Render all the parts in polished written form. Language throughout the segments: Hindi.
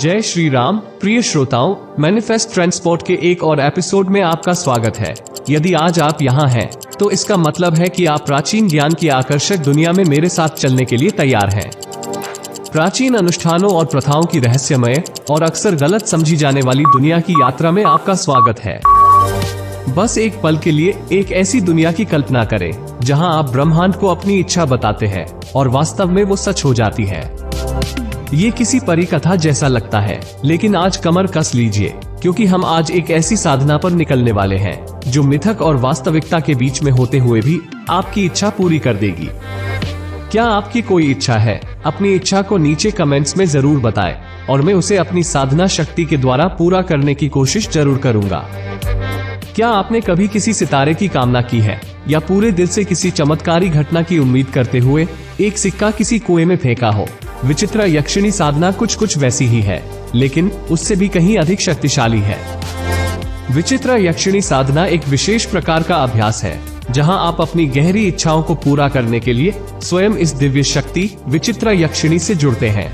जय श्री राम। प्रिय श्रोताओं, मैनिफेस्ट ट्रांसपोर्ट के एक और एपिसोड में आपका स्वागत है। यदि आज आप यहाँ हैं, तो इसका मतलब है कि आप प्राचीन ज्ञान की आकर्षक दुनिया में मेरे साथ चलने के लिए तैयार हैं। प्राचीन अनुष्ठानों और प्रथाओं की रहस्यमय और अक्सर गलत समझी जाने वाली दुनिया की यात्रा में आपका स्वागत है। बस एक पल के लिए एक ऐसी दुनिया की कल्पना करें जहां आप ब्रह्मांड को अपनी इच्छा बताते हैं और वास्तव में वो सच हो जाती है। ये किसी परी कथा जैसा लगता है, लेकिन आज कमर कस लीजिए, क्योंकि हम आज एक ऐसी साधना पर निकलने वाले हैं जो मिथक और वास्तविकता के बीच में होते हुए भी आपकी इच्छा पूरी कर देगी। क्या आपकी कोई इच्छा है? अपनी इच्छा को नीचे कमेंट्स में जरूर बताएं और मैं उसे अपनी साधना शक्ति के द्वारा पूरा करने की कोशिश जरूर करूंगा। क्या आपने कभी किसी सितारे की कामना की है या पूरे दिल से किसी चमत्कारी घटना की उम्मीद करते हुए एक सिक्का किसी कुएं में फेंका हो? विचित्र यक्षिणी साधना कुछ वैसी ही है, लेकिन उससे भी कहीं अधिक शक्तिशाली है। विचित्र यक्षिणी साधना एक विशेष प्रकार का अभ्यास है जहां आप अपनी गहरी इच्छाओं को पूरा करने के लिए स्वयं इस दिव्य शक्ति विचित्र यक्षिणी से जुड़ते हैं।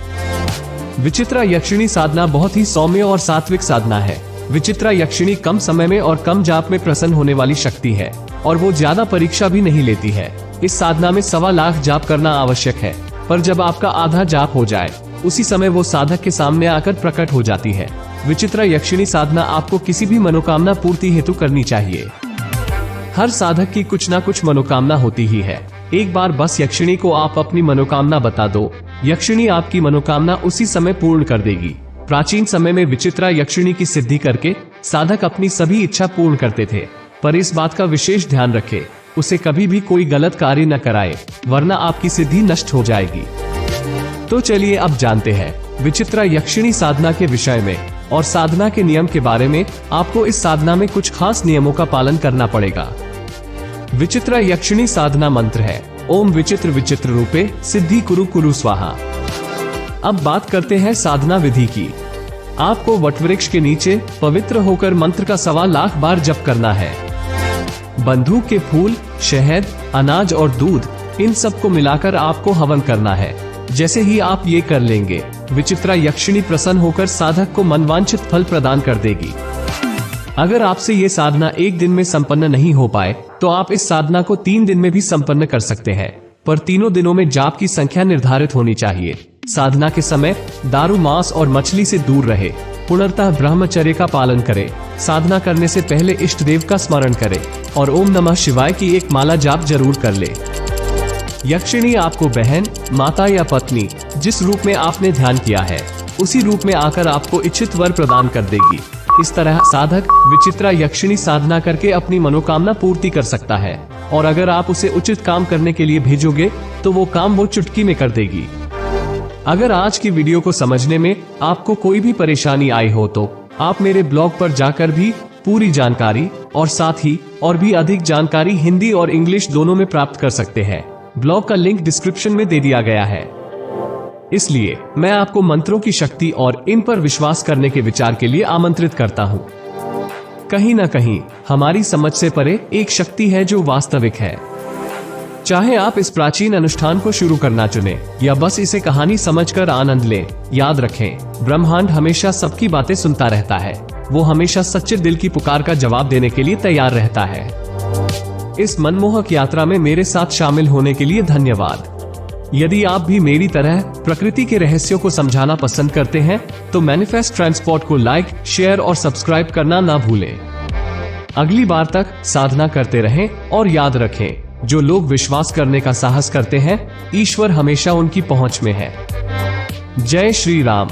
विचित्र यक्षिणी साधना बहुत ही सौम्य और सात्विक साधना है। विचित्र यक्षिणी कम समय में और कम जाप में प्रसन्न होने वाली शक्ति है और वो ज्यादा परीक्षा भी नहीं लेती है। इस साधना में 1.25 लाख जाप करना आवश्यक है, पर जब आपका आधा जाप हो जाए, उसी समय वो साधक के सामने आकर प्रकट हो जाती है। विचित्र यक्षिणी साधना आपको किसी भी मनोकामना पूर्ति हेतु करनी चाहिए। हर साधक की कुछ ना कुछ मनोकामना होती ही है। एक बार बस यक्षिणी को आप अपनी मनोकामना बता दो, यक्षिणी आपकी मनोकामना उसी समय पूर्ण कर देगी। प्राचीन समय में विचित्र यक्षिणी की सिद्धि करके साधक अपनी सभी इच्छा पूर्ण करते थे, पर इस बात का विशेष ध्यान रखें, उसे कभी भी कोई गलत कार्य न कराए, वरना आपकी सिद्धि नष्ट हो जाएगी। तो चलिए अब जानते हैं विचित्र यक्षिणी साधना के विषय में और साधना के नियम के बारे में। आपको इस साधना में कुछ खास नियमों का पालन करना पड़ेगा। विचित्र यक्षिणी साधना मंत्र है ओम विचित्र विचित्र रूपे सिद्धि कुरु कुरु स्वाहा। अब बात करते हैं साधना विधि की। आपको वटवृक्ष के नीचे पवित्र होकर मंत्र का 1.25 लाख बार जप करना है। बंदूक के फूल, शहद, अनाज और दूध, इन सब को मिलाकर आपको हवन करना है। जैसे ही आप ये कर लेंगे, विचित्र यक्षिणी प्रसन्न होकर साधक को मनवांछित फल प्रदान कर देगी। अगर आपसे ये साधना एक दिन में संपन्न नहीं हो पाए, तो आप इस साधना को 3 दिन में भी संपन्न कर सकते हैं, पर तीनों दिनों में जाप की संख्या निर्धारित होनी चाहिए। साधना के समय दारू, मांस और मछली से दूर रहे। पूर्णतः ब्रह्मचर्य का पालन करें। साधना करने से पहले इष्ट देव का स्मरण करें और ओम नमः शिवाय की एक माला जाप जरूर कर ले। यक्षिणी आपको बहन, माता या पत्नी, जिस रूप में आपने ध्यान किया है, उसी रूप में आकर आपको इच्छित वर प्रदान कर देगी। इस तरह साधक विचित्र यक्षिणी साधना करके अपनी मनोकामना पूर्ति कर सकता है, और अगर आप उसे उचित काम करने के लिए भेजोगे, तो वो काम वो चुटकी में कर देगी। अगर आज की वीडियो को समझने में आपको कोई भी परेशानी आई हो, तो आप मेरे ब्लॉग पर जाकर भी पूरी जानकारी और साथ ही और भी अधिक जानकारी हिंदी और इंग्लिश दोनों में प्राप्त कर सकते हैं। ब्लॉग का लिंक डिस्क्रिप्शन में दे दिया गया है। इसलिए मैं आपको मंत्रों की शक्ति और इन पर विश्वास करने के विचार के लिए आमंत्रित करता हूँ। कहीं न कहीं हमारी समझ से परे एक शक्ति है जो वास्तविक है। चाहे आप इस प्राचीन अनुष्ठान को शुरू करना चुने या बस इसे कहानी समझकर आनंद लें, याद रखें, ब्रह्मांड हमेशा सबकी बातें सुनता रहता है। वो हमेशा सच्चे दिल की पुकार का जवाब देने के लिए तैयार रहता है। इस मनमोहक यात्रा में मेरे साथ शामिल होने के लिए धन्यवाद। यदि आप भी मेरी तरह प्रकृति के रहस्यों को समझाना पसंद करते हैं, तो मैनिफेस्ट ट्रांसपोर्ट को लाइक, शेयर और सब्सक्राइब करना ना भूलें। अगली बार तक साधना करते रहें और याद रखें, जो लोग विश्वास करने का साहस करते हैं, ईश्वर हमेशा उनकी पहुंच में है। जय श्री राम।